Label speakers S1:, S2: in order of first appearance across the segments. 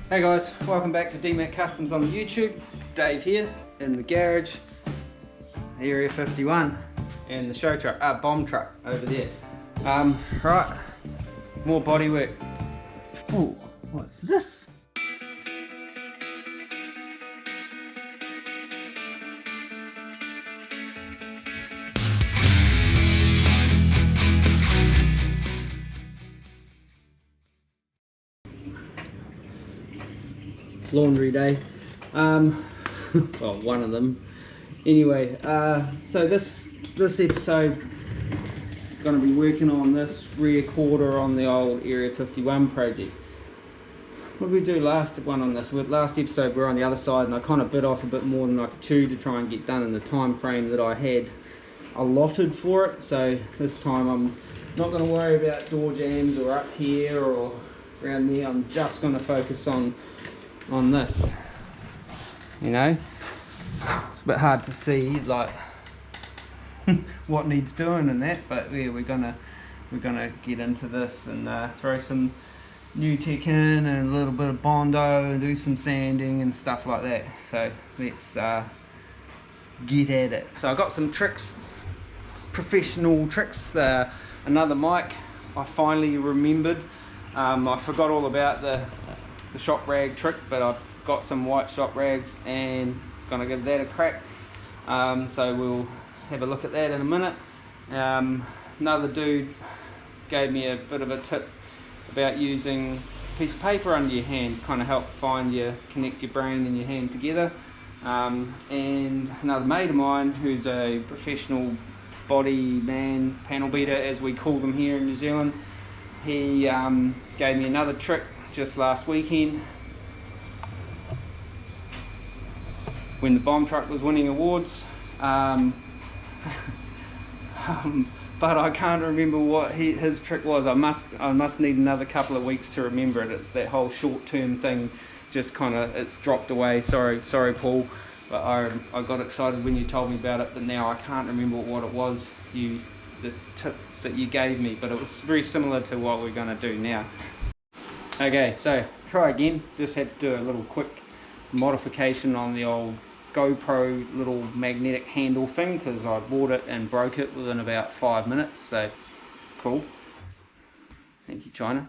S1: Hey guys, welcome back to DMAC Customs on the YouTube. Dave here in the garage, Area 51, and the show truck, bomb truck over there. Right, more bodywork. Ooh, what's this? Laundry day. Well, one of them. Anyway, so this episode, going to be working on this rear quarter on the old Area 51 project. What did we do last one on this? Last episode we were on the other side and I kind of bit off a bit more than I could chew to try and get done in the time frame that I had allotted for it. So this time I'm not going to worry about door jams or up here or around there. I'm just going to focus on this. You know, it's a bit hard to see like what needs doing and that, but yeah, we're gonna get into this and throw some new tech in and a little bit of Bondo and do some sanding and stuff like that. So let's get at it. So I got some tricks, professional tricks. Another mic I finally remembered. I forgot all about the shop rag trick, but I've got some white shop rags and gonna give that a crack. So we'll have a look at that in a minute. Another dude gave me a bit of a tip about using a piece of paper under your hand, kind of help connect your brain and your hand together. And another mate of mine who's a professional body man, panel beater as we call them here in New Zealand, he gave me another trick just last weekend when the bomb truck was winning awards. But I can't remember what his trick was. I must need another couple of weeks to remember it. It's that whole short-term thing, just kind of, it's dropped away. Sorry Paul, but I got excited when you told me about it, but now I can't remember what it was, the tip that you gave me, but it was very similar to what we're going to do now. Okay, so try again. Just had to do a little quick modification on the old GoPro little magnetic handle thing because I bought it and broke it within about 5 minutes, so it's cool. Thank you, China.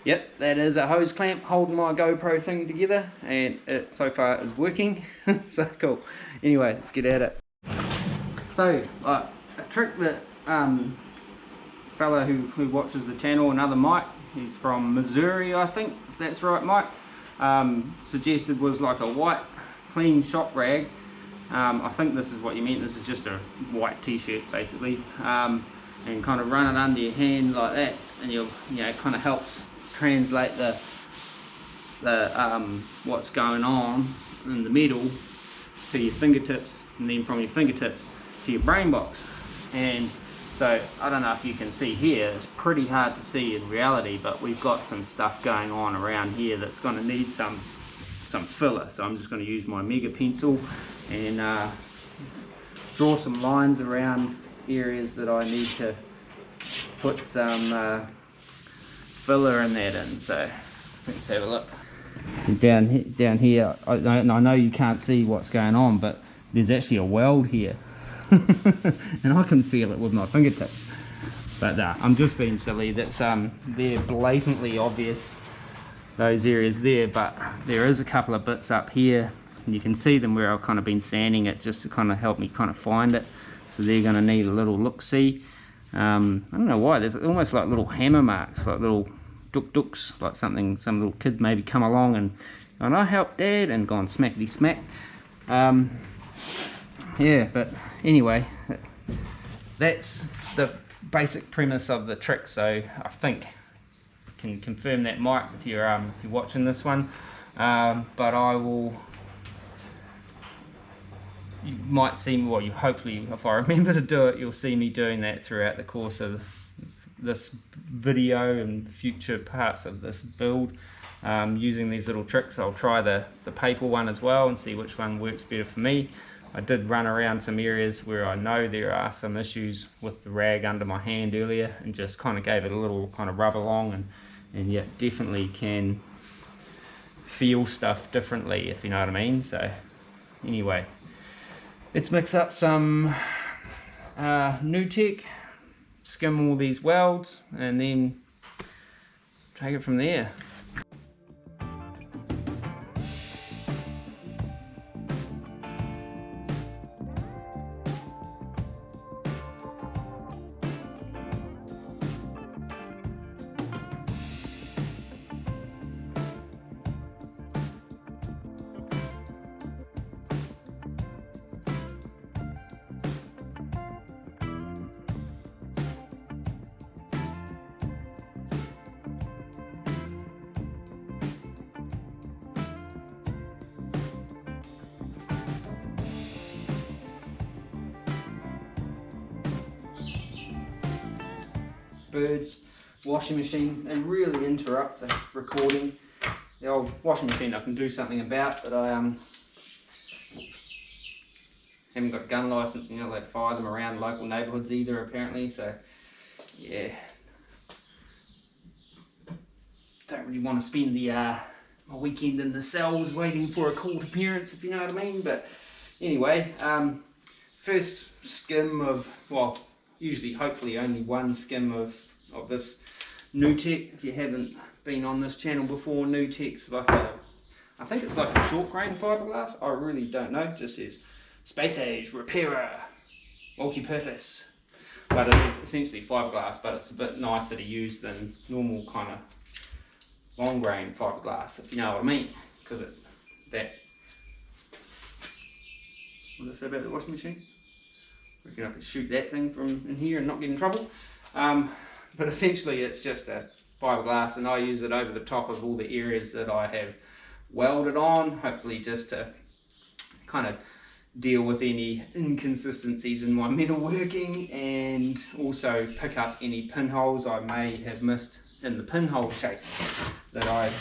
S1: Yep, that is a hose clamp holding my GoPro thing together, and it so far is working. So cool. Anyway, let's get at it. So a trick that fella who watches the channel, another Mike, he's from Missouri I think, if that's right Mike, suggested was like a white clean shop rag. I think this is what you meant. This is just a white t-shirt basically, and kind of run it under your hand like that, and it kind of helps translate the what's going on in the middle to your fingertips, and then from your fingertips to your brain box. And so I don't know if you can see here, it's pretty hard to see in reality, but we've got some stuff going on around here that's going to need some filler. So I'm just going to use my mega pencil and draw some lines around areas that I need to put some filler in that in. So let's have a look. Down here, I know you can't see what's going on, but there's actually a weld here. And I can feel it with my fingertips, but I'm just being silly. That's they're blatantly obvious, those areas there, but there is a couple of bits up here and you can see them where I've kind of been sanding it just to kind of help me kind of find it. So they're going to need a little look-see. I don't know why, there's almost like little hammer marks, like little duk-duks, like some little kids maybe come along and I helped Dad and gone smackety smack. Yeah, but anyway, that's the basic premise of the trick. So I think I can confirm that, Mike, if you're watching this one. But you might see me, well, hopefully if I remember to do it, you'll see me doing that throughout the course of this video and future parts of this build, using these little tricks. I'll try the paper one as well and see which one works better for me. I did run around some areas where I know there are some issues with the rag under my hand earlier and just kind of gave it a little kind of rub along and yet definitely can feel stuff differently, if you know what I mean. So anyway, let's mix up some Nutec, skim all these welds, and then take it from there. Birds, washing machine, they really interrupt the recording. The old washing machine I can do something about, but I haven't got a gun license, and you're not allowed to fire them around local neighbourhoods either apparently, so yeah. Don't really want to spend the my weekend in the cells waiting for a court appearance, if you know what I mean. But anyway, first skim of, well, usually hopefully only one skim of this Nutec. If you haven't been on this channel before, Nutec's like a, I think it's like a short grain fiberglass, I really don't know, it just says Space Age Repairer Multi-Purpose, but it is essentially fiberglass, but it's a bit nicer to use than normal kind of long grain fiberglass, if you know what I mean, because what did I say about the washing machine? I reckon I could shoot that thing from in here and not get in trouble. But essentially it's just a fiberglass, and I use it over the top of all the areas that I have welded on, hopefully just to kind of deal with any inconsistencies in my metalworking, and also pick up any pinholes I may have missed in the pinhole chase that I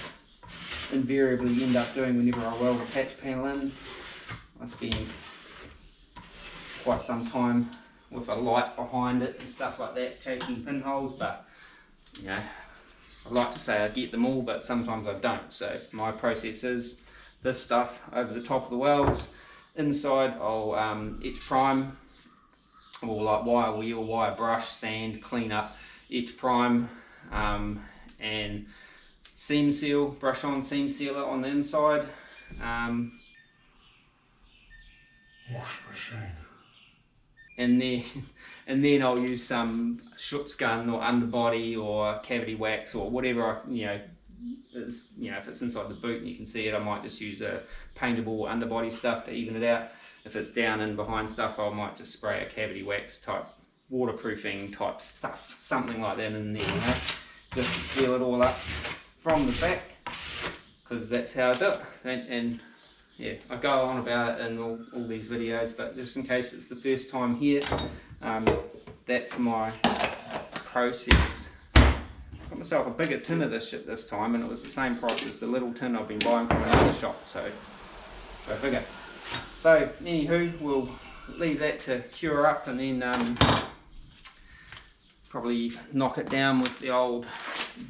S1: invariably end up doing whenever I weld a patch panel in. I spend quite some time with a light behind it and stuff like that, chasing pinholes, but you know, I like to say I get them all, but sometimes I don't. So my process is this stuff over the top of the welds. Inside I'll etch prime, or like wire wheel, wire brush, sand, clean up, etch prime, and seam seal, brush on seam sealer on the inside. Wash machine. And then I'll use some Schutz gun or underbody or cavity wax or whatever if it's inside the boot and you can see it, I might just use a paintable underbody stuff to even it out. If it's down in behind stuff, I might just spray a cavity wax type, waterproofing type stuff, something like that in there, you know, just to seal it all up from the back, because that's how I do it. And yeah, I go on about it in all these videos, but just in case it's the first time here, that's my process. Got myself a bigger tin of this shit this time, and it was the same price as the little tin I've been buying from another shop, so go figure. So anywho, we'll leave that to cure up, and then probably knock it down with the old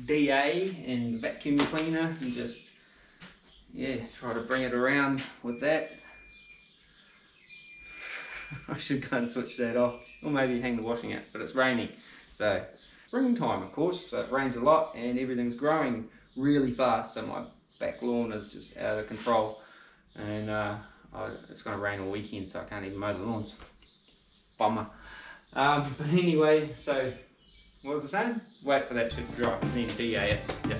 S1: DA and vacuum cleaner, and just try to bring it around with that. I should go and switch that off, or maybe hang the washing out, but it's raining, so springtime of course, so it rains a lot and everything's growing really fast, so my back lawn is just out of control, and it's going to rain all weekend, so I can't even mow the lawns. Bummer. But anyway, so what was I saying? Wait for that shit to dry, then DA it. Yeah.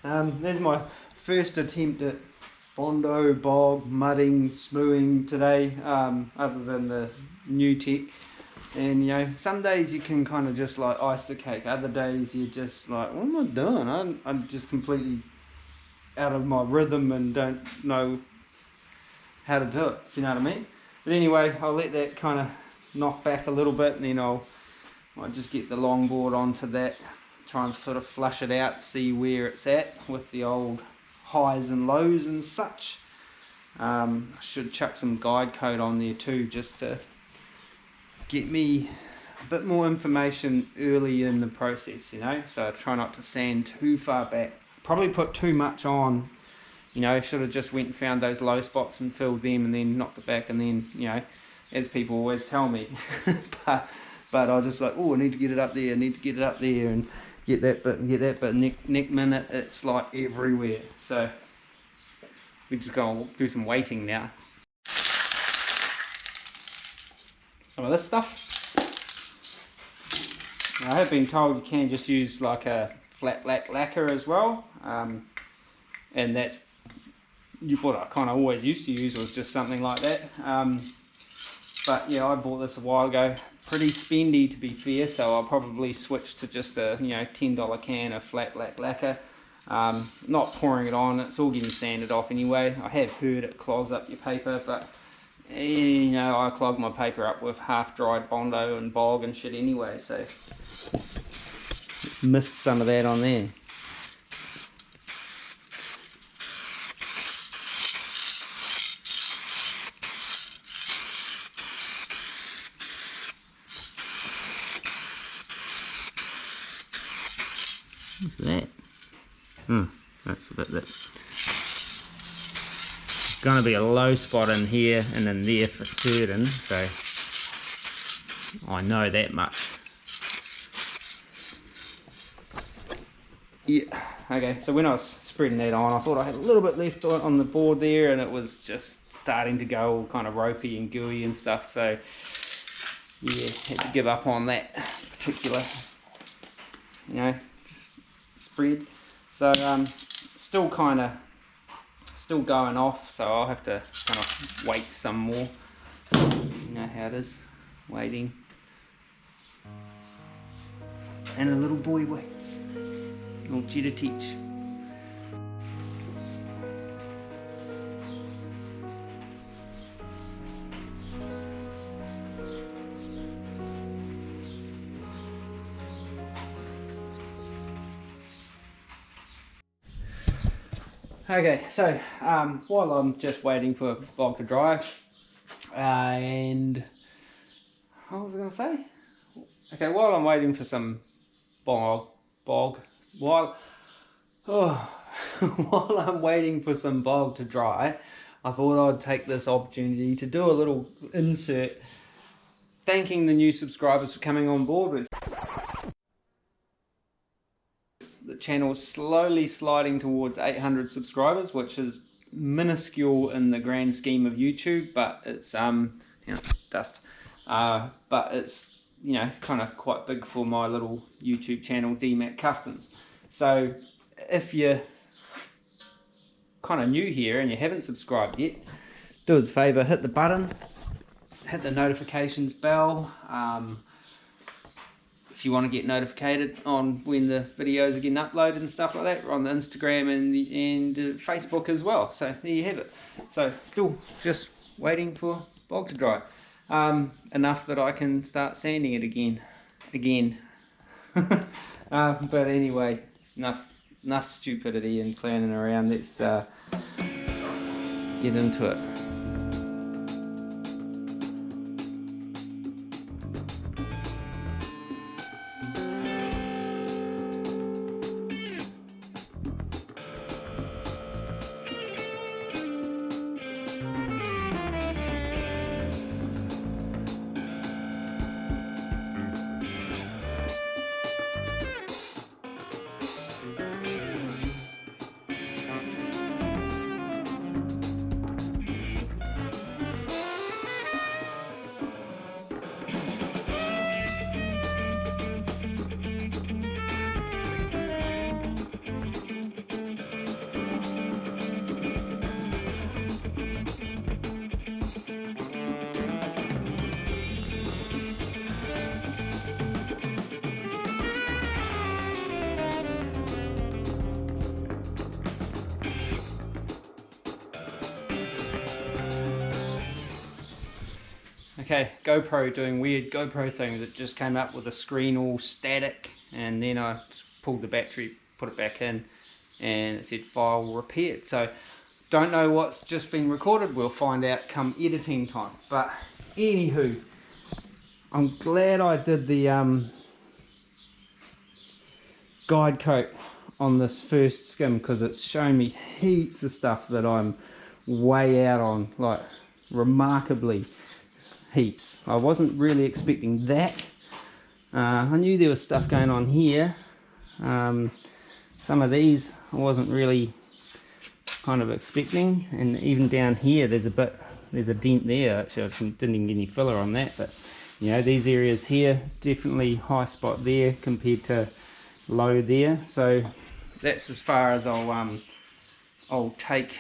S1: There's my first attempt at Bondo, bog, mudding, smoothing today, other than the new tech. And you know, some days you can kind of just like ice the cake, other days you're just like, what am I doing? I'm just completely out of my rhythm and don't know how to do it, if you know what I mean. But anyway, I'll let that kind of knock back a little bit, and then I'll just get the longboard onto that, try and sort of flush it out, see where it's at with the old highs and lows and such. I should chuck some guide code on there too, just to get me a bit more information early in the process, you know. So I try not to sand too far back, probably put too much on, you know. Should have just went and found those low spots and filled them and then knocked it back, and then, you know, as people always tell me, but I was just like, oh, I need to get it up there, I need to get it up there, and get that bit and get that bit. Next minute it's like everywhere. So we just go do some weighting now. Some of this stuff, I have been told you can just use like a flat black lacquer as well, and that's what I kind of always used to use, was just something like that. But yeah, I bought this a while ago, pretty spendy to be fair, so I'll probably switch to just a, you know, $10 can of flat black lacquer. Not pouring it on, it's all getting sanded off anyway. I have heard it clogs up your paper, but you know, I clog my paper up with half dried Bondo and bog and shit anyway, so missed some of that on there. What's that? That's a bit that's going to be a low spot in here and in there for certain, so I know that much. Yeah, okay, so when I was spreading that on, I thought I had a little bit left on the board there, and it was just starting to go all kind of ropey and gooey and stuff, so yeah, had to give up on that particular, you know, spread. So still going off, so I'll have to kind of wait some more. You know how it is, waiting. And a little boy waits. Little cheetah teach. Okay, so while I'm just waiting for bog to dry, and what was I going to say? Okay, while I'm waiting for some while I'm waiting for some bog to dry, I thought I'd take this opportunity to do a little insert thanking the new subscribers for coming on board with. The channel is slowly sliding towards 800 subscribers, which is minuscule in the grand scheme of YouTube, but it's you know, dust. But it's, you know, kind of quite big for my little YouTube channel, DMAC Customs. So if you're kind of new here and you haven't subscribed yet, do us a favor, hit the button, hit the notifications bell. If you want to get notified on when the videos are getting uploaded and stuff like that, we're on the Instagram and Facebook as well. So there you have it. So still just waiting for bog to dry. Enough that I can start sanding it again. But anyway, enough stupidity and planning around. Let's get into it. Okay, GoPro doing weird GoPro things. It just came up with a screen all static, and then I pulled the battery, put it back in, and it said file repaired. So don't know what's just been recorded. We'll find out come editing time. But anywho, I'm glad I did the guide coat on this first skim, because it's shown me heaps of stuff that I'm way out on, like remarkably heaps. I wasn't really expecting that. I knew there was stuff going on here. Some of these I wasn't really kind of expecting, and even down here there's a dent there. Actually, I didn't even get any filler on that, but you know, these areas here, definitely high spot there compared to low there. So that's as far as I'll take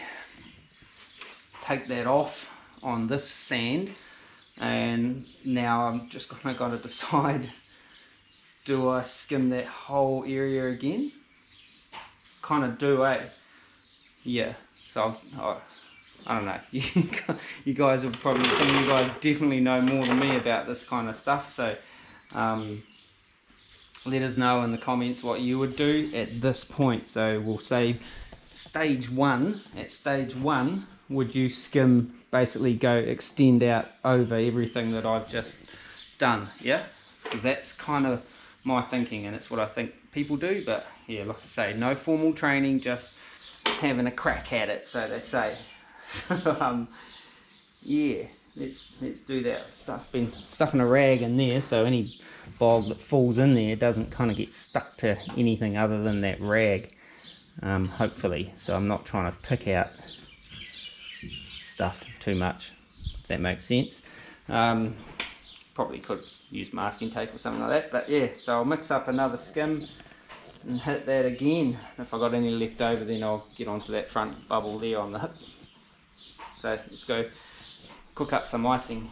S1: that off on this sand. And now I'm just gonna decide, do I skim that whole area again? Kind of do, eh? Yeah. So I don't know. You guys have probably, some of you guys definitely know more than me about this kind of stuff. So let us know in the comments what you would do at this point. So we'll say stage one. At stage one, would you skim, basically go extend out over everything that I've just done? Yeah, because that's kind of my thinking, and it's what I think people do. But yeah, like I say, no formal training, just having a crack at it, so they say. Yeah, let's do that. Been stuffing a rag in there, so any bog that falls in there doesn't kind of get stuck to anything other than that rag, hopefully. So I'm not trying to pick out stuff too much, if that makes sense. Probably could use masking tape or something like that, but yeah, so I'll mix up another skim and hit that again. If I got any left over, then I'll get onto that front bubble there on the hip. So let's go cook up some icing.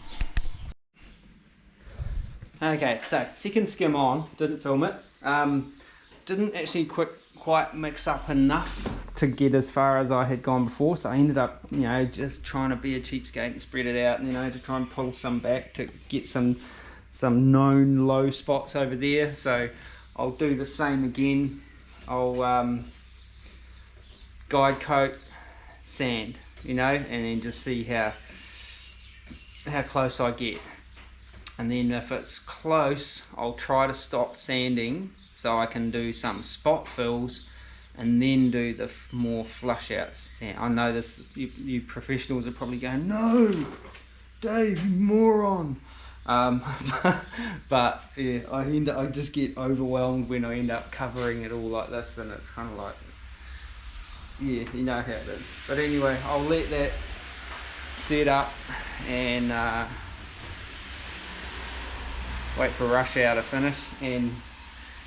S1: Okay, so second skim on, didn't film it. Didn't actually quite mix up enough to get as far as I had gone before, so I ended up, you know, just trying to be a cheapskate and spread it out, you know, to try and pull some back to get some known low spots over there. So I'll do the same again. I'll guide coat, sand, you know, and then just see how close I get. And then if it's close, I'll try to stop sanding so I can do some spot fills and then do the more flush outs. I know this, you professionals are probably going, no, Dave, you moron. But yeah, I just get overwhelmed when I end up covering it all like this, and it's kind of like, yeah, you know how it is. But anyway, I'll let that set up and wait for rush hour to finish and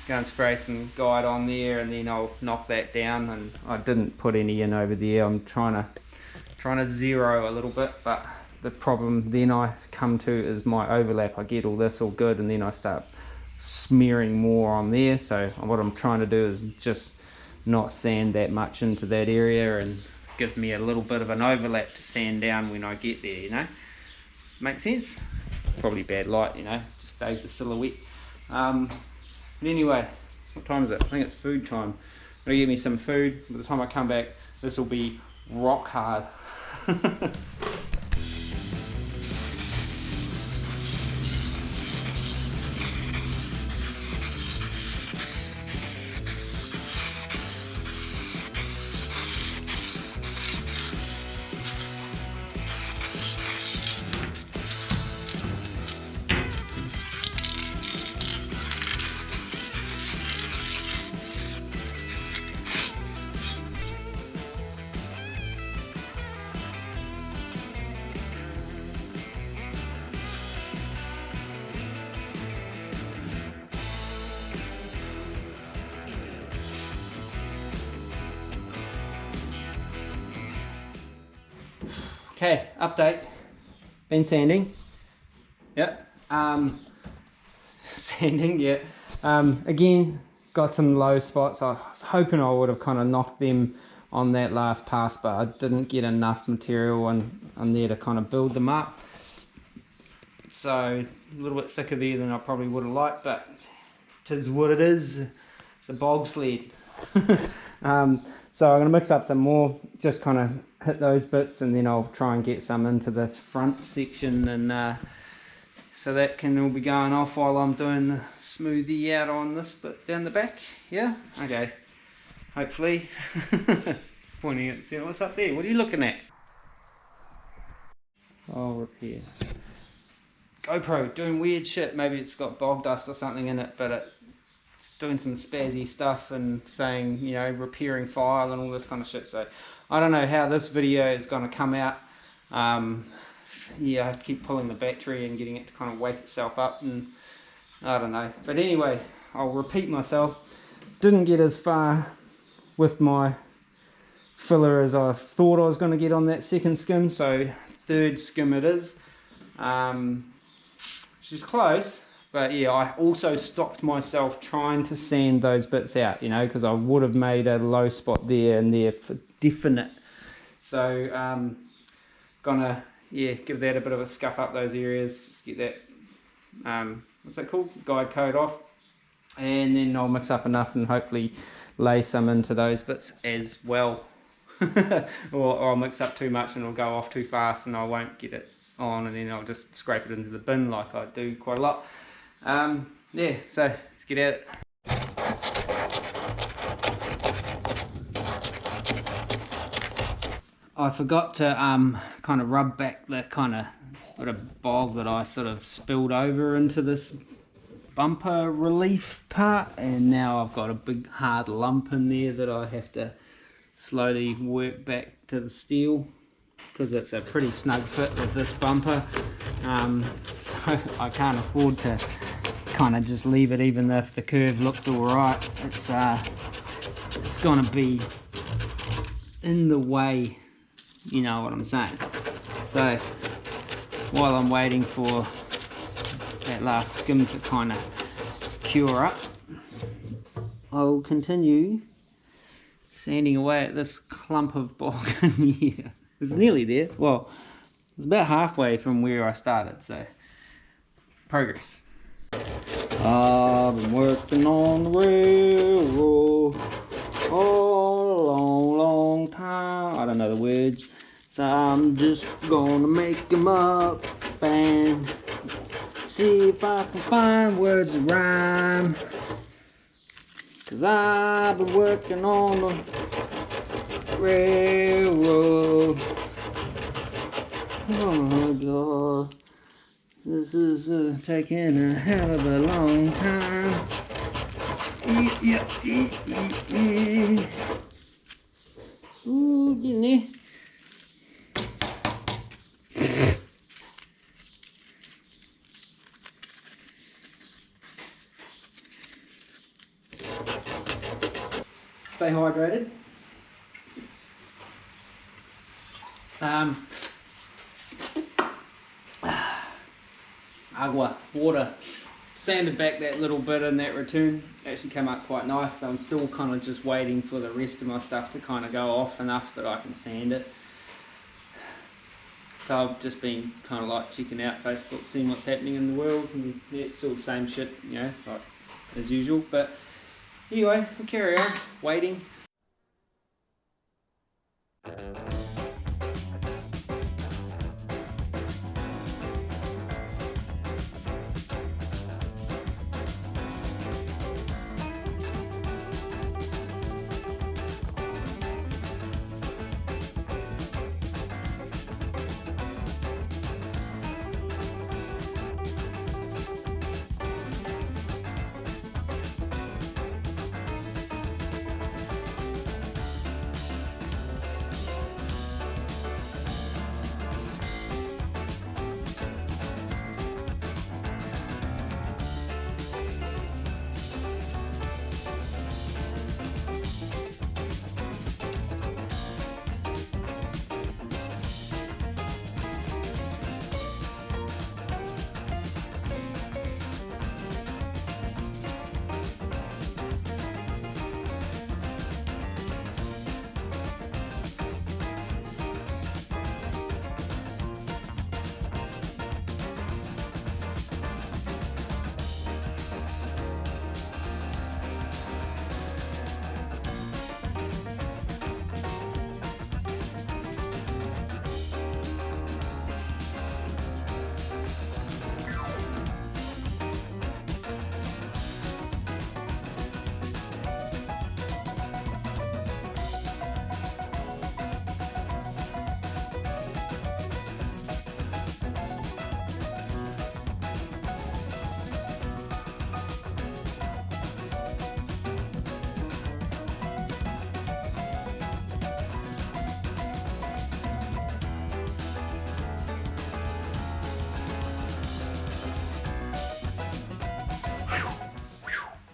S1: go and spray some guide on there, and then I'll knock that down. And I didn't put any in over there. I'm trying to zero a little bit, but the problem then I come to is my overlap. I get all this all good, and then I start smearing more on there. So what I'm trying to do is just not sand that much into that area and give me a little bit of an overlap to sand down when I get there, you know. Make sense? Probably bad light, you know, just Dave the silhouette. But anyway, what time is it? I think it's food time. I'll get me some food. By the time I come back, this will be rock hard. Okay, update. Been sanding. Yep. Sanding, yeah. Again, got some low spots. I was hoping I would have kind of knocked them on that last pass, but I didn't get enough material on there to kind of build them up. So a little bit thicker there than I probably would have liked, but it is what it is. It's a bog sled. So I'm going to mix up some more, just kind of hit those bits, and then I'll try and get some into this front section, and so that can all be going off while I'm doing the smoothie out on this bit down the back. Yeah, okay, hopefully. Pointing at, see what's up there, what are you looking at? Oh, repair. GoPro doing weird shit. Maybe it's got bog dust or something in it, but it's doing some spazzy stuff and saying, you know, repairing file and all this kind of shit. So I don't know how this video is going to come out. Yeah, I have to keep pulling the battery and getting it to kind of wake itself up, and I don't know. But anyway, I'll repeat myself. Didn't get as far with my filler as I thought I was going to get on that second skim, so third skim it is. She's close, but yeah, I also stopped myself trying to sand those bits out, you know, because I would have made a low spot there and there for definite. So gonna, yeah, give that a bit of a scuff up those areas, just get that what's that called, guide coat off, and then I'll mix up enough and hopefully lay some into those bits as well. or I'll mix up too much and it'll go off too fast and I won't get it on, and then I'll just scrape it into the bin like I do quite a lot. Yeah, so let's get at it. I forgot to kind of rub back the kind of bit of bog that I sort of spilled over into this bumper relief part, and now I've got a big hard lump in there that I have to slowly work back to the steel, because it's a pretty snug fit with this bumper, so I can't afford to kind of just leave it even if the curve looked alright. It's gonna be in the way, you know what I'm saying. So while I'm waiting for that last skim to kind of cure up, I'll continue sanding away at this clump of bog in here. It's nearly there. Well, it's about halfway from where I started, so progress. I've been working on the railroad all a long, long time. I don't know the words, so I'm just gonna make them up and see if I can find words that rhyme. 'Cause I've been working on the railroad. Oh my God, this is taking a hell of a long time. Ooh, getting there. Stay hydrated. Agua, water. Sanded back that little bit in that return. Actually came up quite nice, so I'm still kind of just waiting for the rest of my stuff to kind of go off enough that I can sand it. So I've just been kind of like checking out Facebook, seeing what's happening in the world, and yeah, it's still the same shit, you know, like as usual. But anyway, we'll carry on, waiting.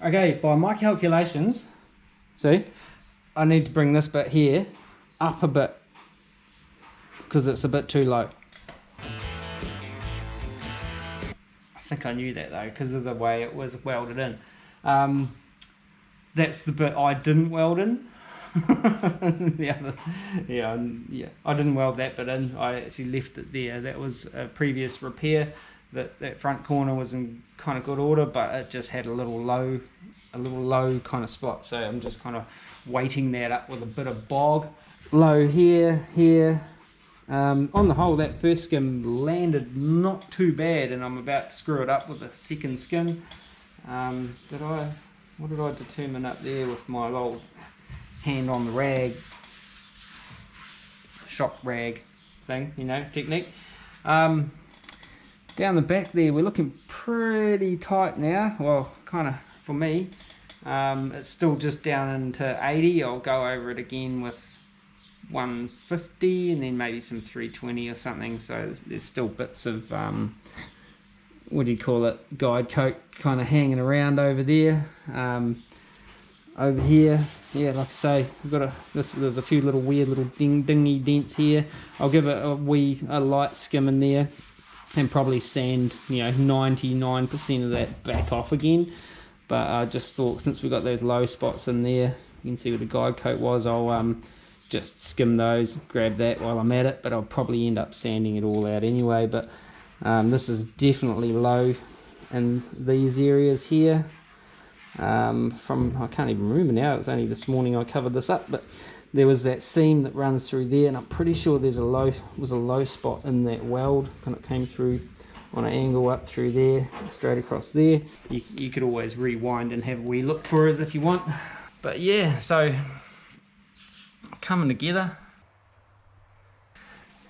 S1: Okay, by my calculations, see, I need to bring this bit here up a bit because it's a bit too low. I think I knew that though because of the way it was welded in. That's the bit I didn't weld in. The other, yeah, I didn't weld that bit in. I actually left it there. That was a previous repair. That front corner was in kind of good order, but it just had a little low kind of spot. So I'm just kind of weighting that up with a bit of bog. Low here. On the whole, that first skim landed not too bad, and I'm about to screw it up with a second skim. What did I determine up there with my old hand on the rag, shop rag thing, you know, technique. Down the back there, we're looking pretty tight now. Well, kind of for me. It's still just down into 80. I'll go over it again with 150 and then maybe some 320 or something. So there's still bits of what do you call it, guide coat kind of hanging around over there. Over here, yeah, like I say, we've got there's a few little weird little dingy dents here. I'll give it a light skim in there and probably sand, you know, 99% of that back off again. But I just thought, since we got those low spots in there, you can see where the guide coat was, I'll just skim those, grab that while I'm at it. But I'll probably end up sanding it all out anyway. But this is definitely low in these areas here. I can't even remember now, it was only this morning I covered this up, but there was that seam that runs through there, and I'm pretty sure there's a low spot in that weld, kind of came through on an angle up through there, straight across there. You could always rewind and have a wee look for us if you want. But yeah, so coming together.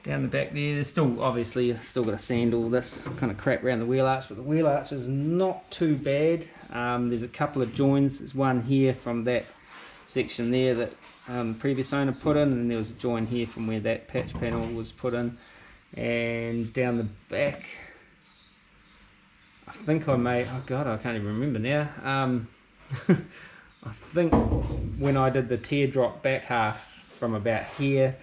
S1: Down the back there, there's still obviously still got to sand all this kind of crap around the wheel arch, but the wheel arch is not too bad. There's a couple of joins. There's one here from that section there that the previous owner put in, and there was a join here from where that patch panel was put in. And down the back, I think I made, oh god, I can't even remember now. I think when I did the teardrop back half from about here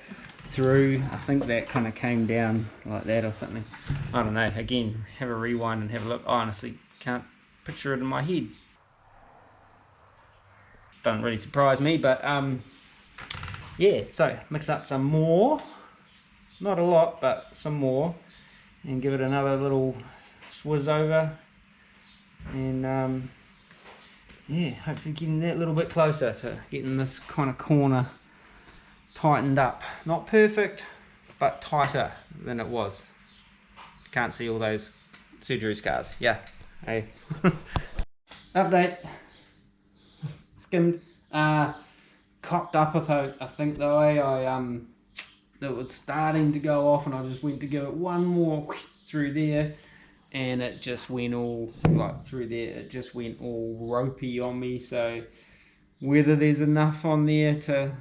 S1: through, I think that kind of came down like that or something. I don't know, again, have a rewind and have a look. I honestly can't picture it in my head. Doesn't really surprise me, but yeah, so mix up some more, not a lot, but some more, and give it another little swizz over, and yeah, hopefully getting that little bit closer to getting this kind of corner tightened up. Not perfect, but tighter than it was. Can't see all those surgery scars. Yeah, hey. Update. Skimmed. Cocked up with I think the way that was starting to go off, and I just went to give it one more through there, and it just went all like through there. It just went all ropey on me. So whether there's enough on there to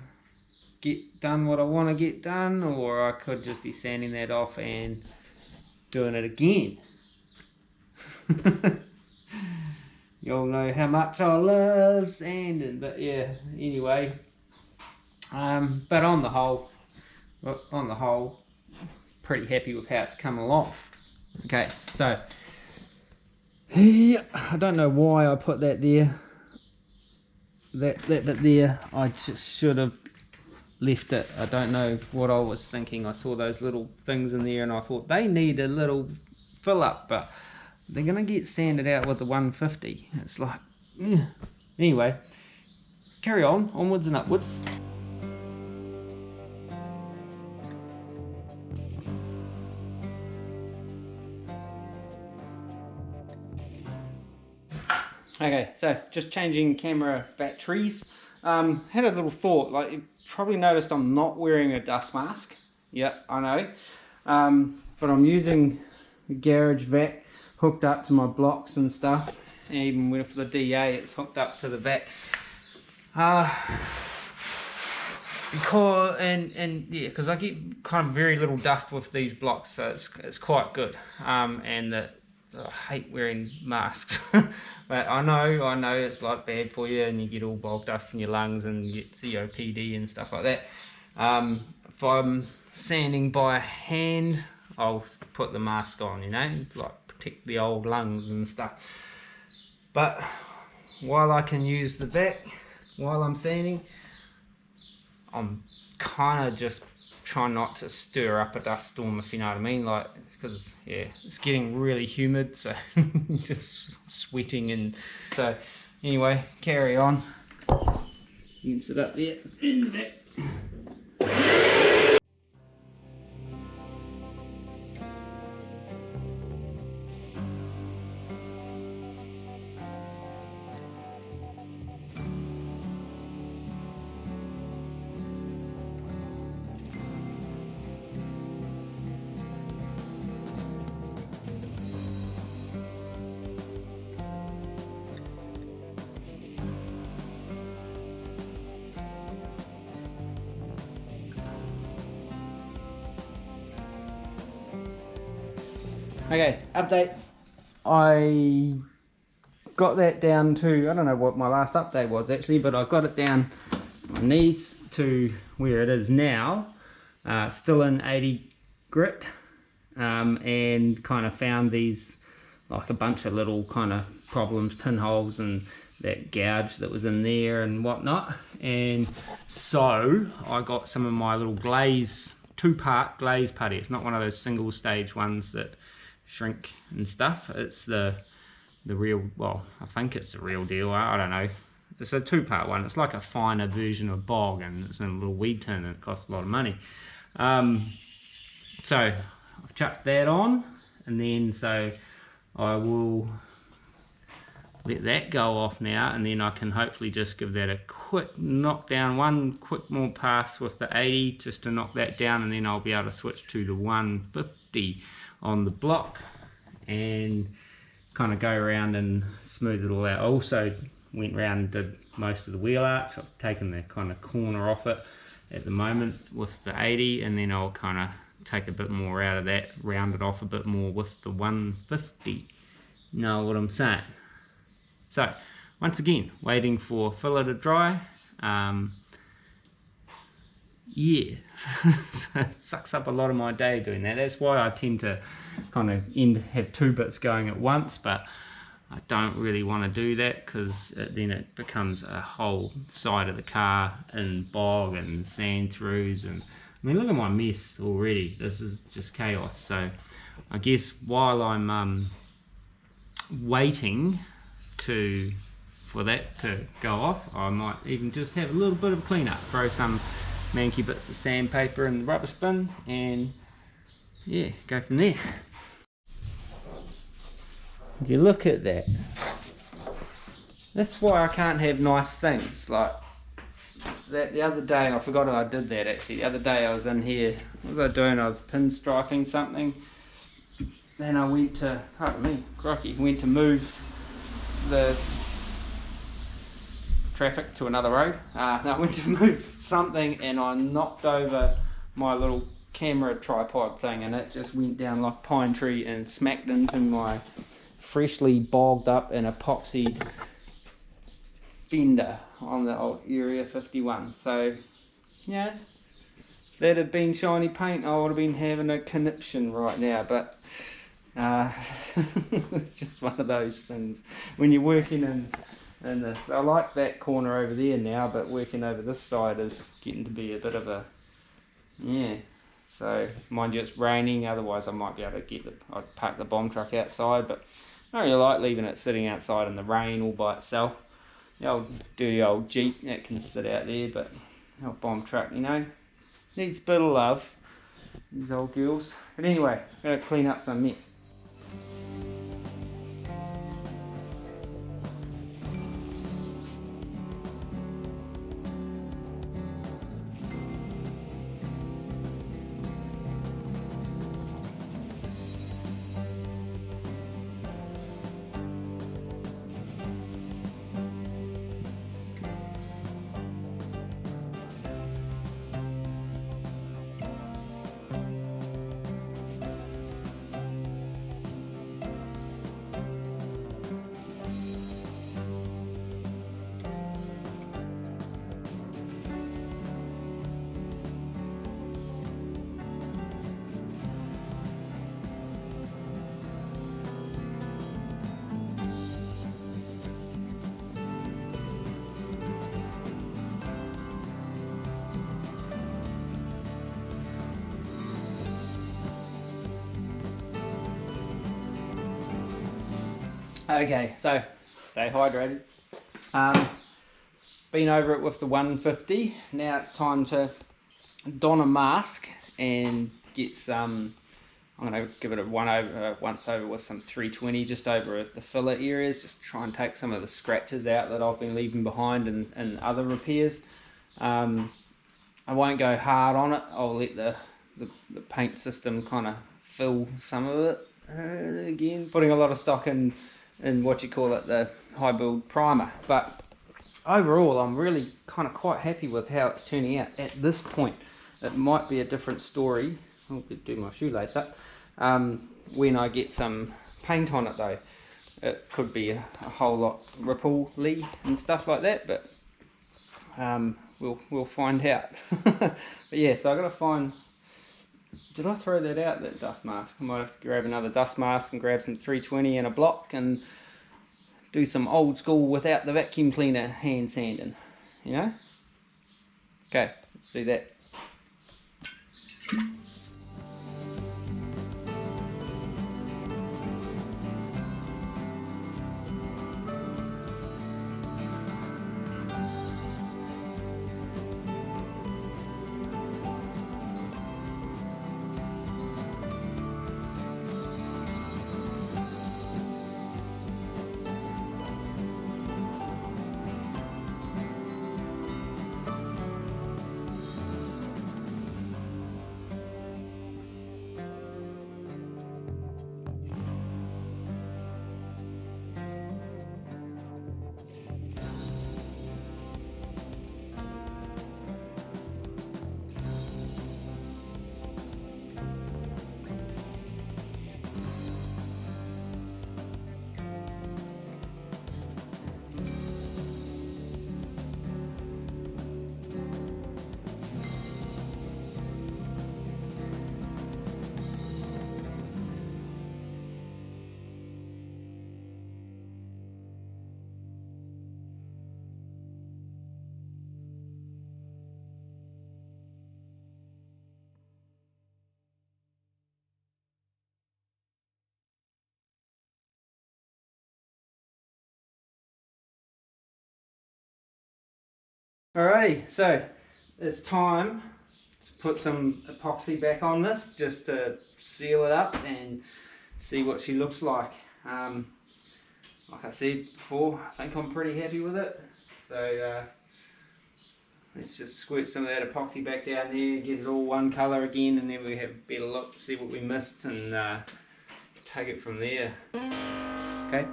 S1: get done what I want to get done, or I could just be sanding that off and doing it again. You all know how much I love sanding, but yeah, anyway, but on the whole, pretty happy with how it's come along. Okay, so yeah, I don't know why I put that there, that bit there. I just should have left it. I don't know what I was thinking. I saw those little things in there and I thought they need a little fill up, but they're gonna get sanded out with the 150. It's like, yeah. Anyway, carry on, onwards and upwards. Okay, so just changing camera batteries. Had a little thought, like you probably noticed I'm not wearing a dust mask. Yeah, I know. But I'm using the garage vac hooked up to my blocks and stuff. And even with the DA, it's hooked up to the vac. Because I get kind of very little dust with these blocks, so it's quite good. And the I hate wearing masks. But I know it's like bad for you, and you get all bog dust in your lungs and you get COPD and stuff like that. If I'm sanding by hand, I'll put the mask on, you know, like protect the old lungs and stuff. But while I can use the back while I'm sanding, I'm kind of just trying not to stir up a dust storm, if you know what I mean, like, because yeah, it's getting really humid, so just sweating. And so anyway, carry on. You can sit up there in the back. Okay, update. I got that down to, I don't know what my last update was actually, but I got it down to my knees to where it is now. Still in 80 grit, and kind of found these, like a bunch of little kind of problems, pinholes and that gouge that was in there and whatnot. And so I got some of my little glaze, 2-part glaze putty. It's not one of those single stage ones that shrink and stuff. It's the real, well, I think it's the real deal, I don't know. It's a 2-part one. It's like a finer version of bog, and it's in a little weed tin, and it costs a lot of money. So I've chucked that on, and then so I will let that go off now, and then I can hopefully just give that a quick knockdown, one quick more pass with the 80 just to knock that down, and then I'll be able to switch to the 150 on the block and kind of go around and smooth it all out. I also went around and did most of the wheel arch. I've taken the kind of corner off it at the moment with the 80, and then I'll kind of take a bit more out of that, round it off a bit more with the 150. Know what I'm saying? So once again, waiting for filler to dry. Yeah, so it sucks up a lot of my day doing that. That's why I tend to kind of have 2 bits going at once, but I don't really want to do that, because then it becomes a whole side of the car in bog and sand throughs. And I mean, look at my mess already. This is just chaos. So I guess while I'm waiting for that to go off, I might even just have a little bit of a clean up, throw some manky bits of sandpaper in the rubbish bin, and yeah, go from there. If you look at that, that's why I can't have nice things like that. The other day, I forgot I did that actually. The other day I was in here, what was I doing? I was pinstriping something. Then I went to, pardon me, crikey, went to move the traffic to another road. No, I went to move something, and I knocked over my little camera tripod thing, and it just went down like a pine tree and smacked into my freshly bogged up and epoxied fender on the old Area 51. So yeah, if that had been shiny paint, I would have been having a conniption right now, but it's just one of those things when you're working in this. I like that corner over there now, but working over this side is getting to be a bit of a, yeah. So mind you, it's raining, otherwise I might be able to I'd park the bomb truck outside, but I don't really like leaving it sitting outside in the rain all by itself. The old dirty old Jeep that can sit out there, but the old bomb truck, you know, needs a bit of love, these old girls. But anyway, I'm going to clean up some mess. Okay, so stay hydrated. Been over it with the 150. Now it's time to don a mask and get some. I'm going to give it a once over with some 320 just over the filler areas, just try and take some of the scratches out that I've been leaving behind in other repairs. I won't go hard on it. I'll let the paint system kind of fill some of it. Again, putting a lot of stock in what you call it, the high build primer. But overall, I'm really kind of quite happy with how it's turning out at this point. It might be a different story. I'll do my shoelace up. When I get some paint on it though, it could be a whole lot ripple-y and stuff like that, but we'll find out. But yeah, so I gotta find. Did I throw that out, that dust mask? I might have to grab another dust mask and grab some 320 and a block and do some old school without the vacuum cleaner hand sanding, you know? Okay, let's do that. Alrighty, so it's time to put some epoxy back on this just to seal it up and see what she looks like. Like I said before, I think I'm pretty happy with it. So let's just squirt some of that epoxy back down there, get it all one colour again, and then we have a better look, see what we missed, and take it from there. Okay.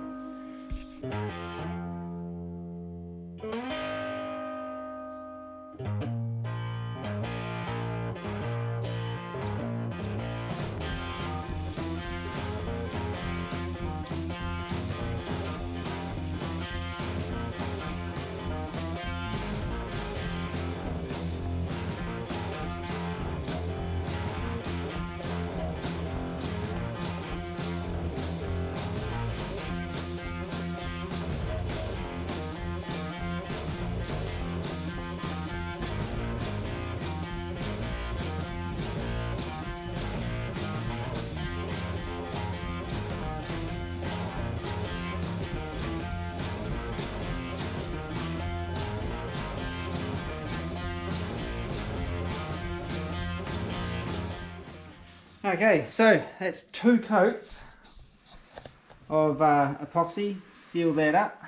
S1: Okay, so that's 2 coats of epoxy. Seal that up.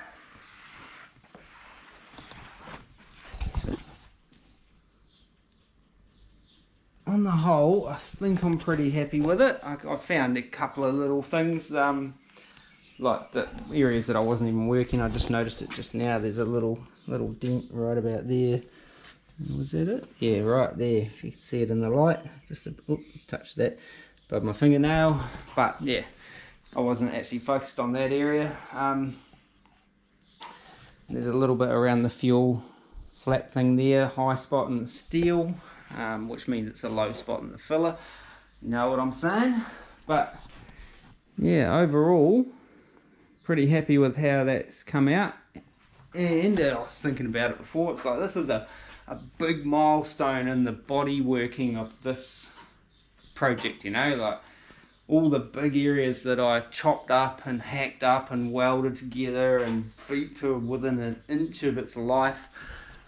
S1: On the whole, I think I'm pretty happy with it. I found a couple of little things, like the areas that I wasn't even working. I just noticed it just now. There's a little dent right about there. Was that it? Yeah, right there. If you can see it in the light. Just touch that above my fingernail. But yeah, I wasn't actually focused on that area. There's a little bit around the fuel flap thing there. High spot in the steel, which means it's a low spot in the filler. You know what I'm saying? But yeah, overall, pretty happy with how that's come out. And I was thinking about it before. It's like this is a big milestone in the body working of this project, you know, like all the big areas that I chopped up and hacked up and welded together and beat to within an inch of its life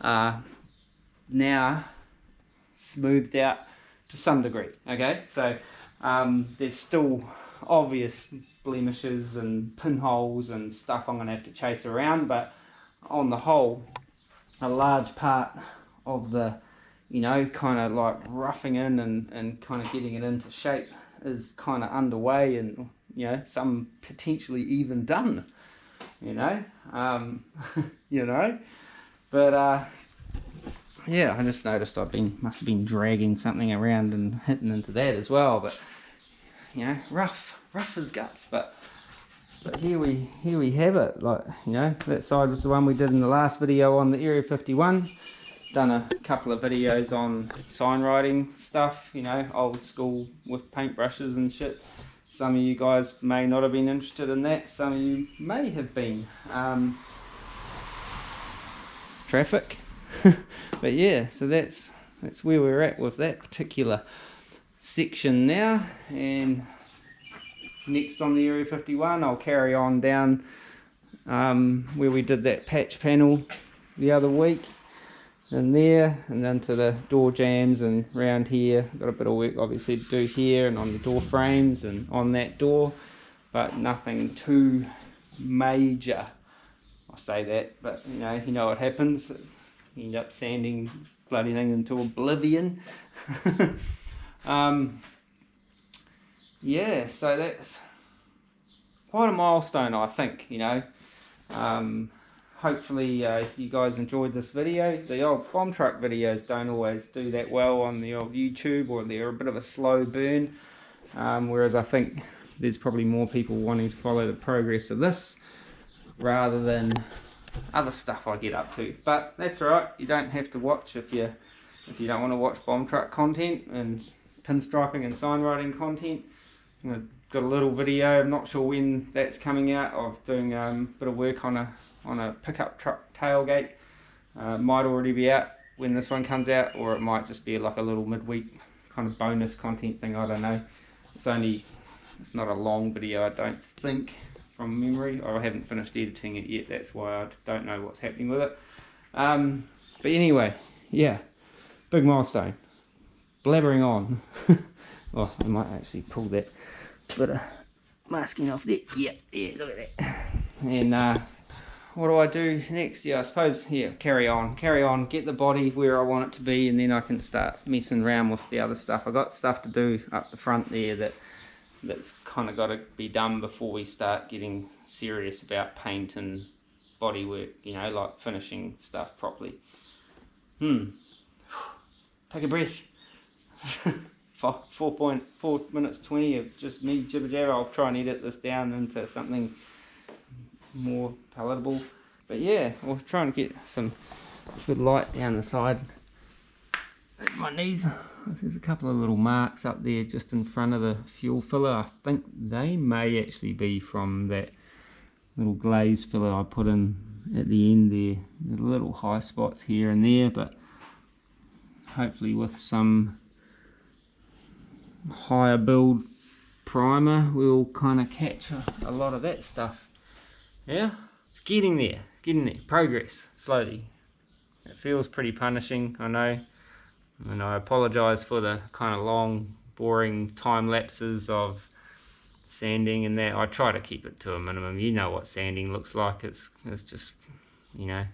S1: are now smoothed out to some degree. Okay, so there's still obvious blemishes and pinholes and stuff I'm going to have to chase around, but on the whole, a large part of the, you know, kind of like roughing in and kind of getting it into shape is kind of underway, and you know, some potentially even done, you know. You know, but yeah, I just noticed must have been dragging something around and hitting into that as well, but you know, rough as guts. But here we have it. Like, you know, that side was the one we did in the last video on the Area 51. Done a couple of videos on sign writing stuff, you know, old school with paintbrushes and shit. Some of you guys may not have been interested in that, some of you may have been. Traffic. But yeah, so that's where we're at with that particular section now. And next on the Area 51 I'll carry on down where we did that patch panel the other week, in there, and then to the door jambs and round here. Got a bit of work obviously to do here and on the door frames and on that door, but nothing too major. I say that, but you know what happens. You end up sanding bloody thing into oblivion. Yeah, so that's quite a milestone, I think, you know. Hopefully you guys enjoyed this video. The old bomb truck videos don't always do that well on the old YouTube, or they're a bit of a slow burn, whereas I think there's probably more people wanting to follow the progress of this rather than other stuff I get up to. But that's alright, you don't have to watch if you don't want to watch bomb truck content and pinstriping and sign writing content. I've got a little video, I'm not sure when that's coming out, of doing a bit of work on a pickup truck tailgate. Might already be out when this one comes out, or it might just be like a little midweek kind of bonus content thing, I don't know. It's not a long video, I don't think, from memory. I haven't finished editing it yet, that's why I don't know what's happening with it. But anyway, yeah, big milestone. Blabbering on. Oh, I might actually pull that bit of masking off there. Yeah, look at that. And what do I do next? Yeah, I suppose, yeah, carry on, get the body where I want it to be, and then I can start messing around with the other stuff. I got stuff to do up the front there that's kind of got to be done before we start getting serious about paint and body work, you know, like finishing stuff properly. Take a breath. 4 minutes 20 of just me jibber jabber. I'll try and edit this down into something more palatable, but yeah, we're trying to get some good light down the side at my knees. There's a couple of little marks up there just in front of the fuel filler. I think they may actually be from that little glaze filler I put in at the end there. There's little high spots here and there, but hopefully with some higher build primer we'll kind of catch a lot of that stuff. Yeah, it's getting there, progress, slowly. It feels pretty punishing, I know, and I apologise for the kind of long, boring time lapses of sanding and that. I try to keep it to a minimum. You know what sanding looks like, it's just, you know,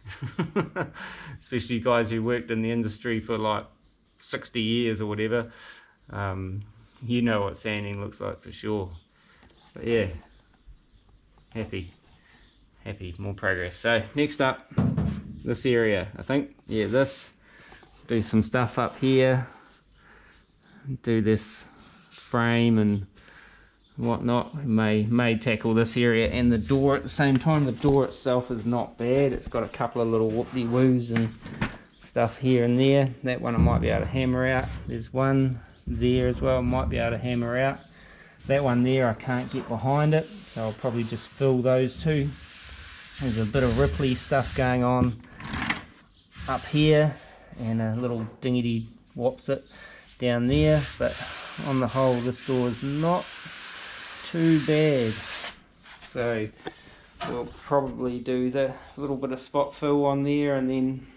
S1: especially guys who worked in the industry for like 60 years or whatever, you know what sanding looks like for sure. But yeah, happy, more progress. So next up, this area, I think, yeah, this, do some stuff up here, do this frame and whatnot. May tackle this area and the door at the same time. The door itself is not bad, it's got a couple of little whoop-de-woos and stuff here and there. That one I might be able to hammer out. There's one there as well I might be able to hammer out. That one there I can't get behind it, so I'll probably just fill those two. There's a bit of Ripley stuff going on up here and a little dingety what's it down there, but on the whole this door is not too bad. So we'll probably do the little bit of spot fill on there and then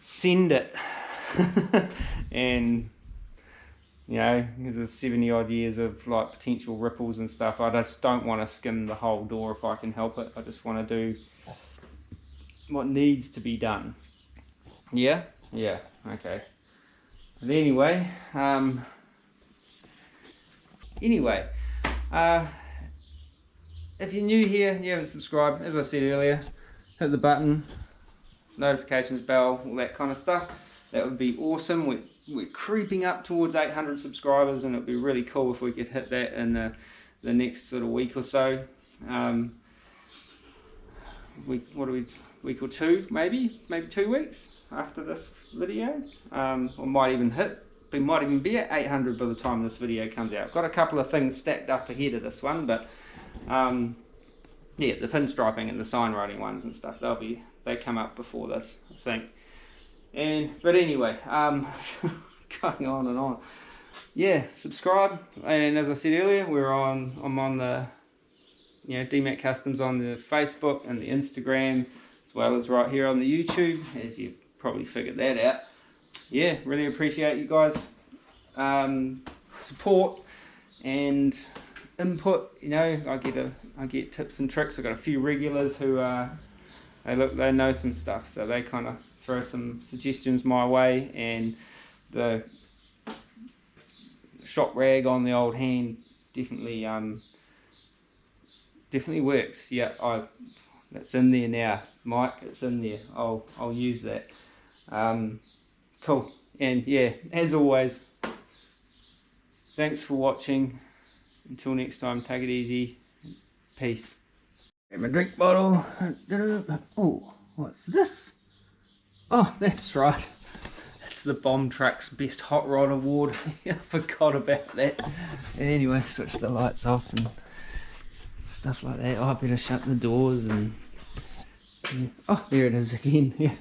S1: send it. And you know, because there's 70 odd years of like potential ripples and stuff. I just don't want to skim the whole door if I can help it. I just want to do what needs to be done. Yeah, okay. But anyway, if you're new here and you haven't subscribed, as I said earlier, hit the button, notifications bell, all that kind of stuff. That would be awesome. We're creeping up towards 800 subscribers, and it'd be really cool if we could hit that in the next sort of week or so. Week or two, maybe 2 weeks after this video. We might even be at 800 by the time this video comes out. I've got a couple of things stacked up ahead of this one, but yeah, the pinstriping and the sign writing ones and stuff, they come up before this, I think. But anyway, going on and on. Yeah, subscribe, and as I said earlier, I'm on the DMAC Customs on the Facebook and the Instagram, as well as right here on the YouTube, as you probably figured that out. Yeah, really appreciate you guys support and input. You know, I get tips and tricks. I've got a few regulars who they know some stuff, so they kind of throw some suggestions my way, and the shop rag on the old hand definitely works. Yeah, that's in there now, Mike. It's in there. I'll use that. Cool. And yeah, as always, thanks for watching. Until next time, take it easy. Peace. Grab my drink bottle. Oh, what's this? Oh, that's right. It's the Bomb Truck's Best Hot Rod Award. I forgot about that. Anyway, switch the lights off and stuff like that. Oh, I better shut the doors and... Oh, there it is again. Yeah.